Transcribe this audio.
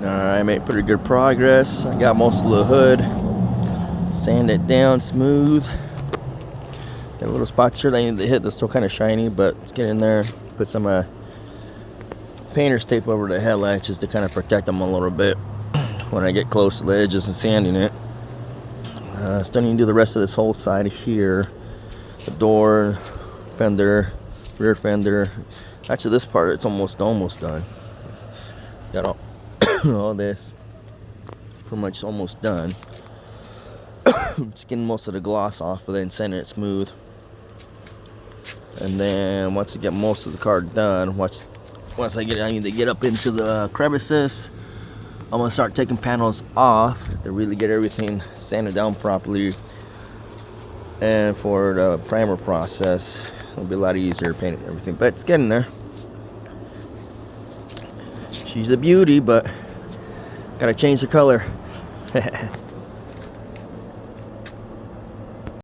I made pretty good progress. I got most of the hood sand it down smooth. Got little spots here that I need to hit. They're still kind of shiny, but let's get in there. Put some painter's tape over the headlights just to kind of protect them a little bit when I get close to the edges and sanding it. Still need to do the rest of this whole side here. The door, fender, rear fender. Actually, this part it's almost done. Got all all this pretty much almost done. Just getting most of the gloss off and then sanding it smooth. And then once I get most of the car done, once I need to get up into the crevices. I'm gonna start taking panels off to really get everything sanded down properly. And for the primer process, it'll be a lot easier painting everything, but it's getting there. She's a beauty, but gotta change the color.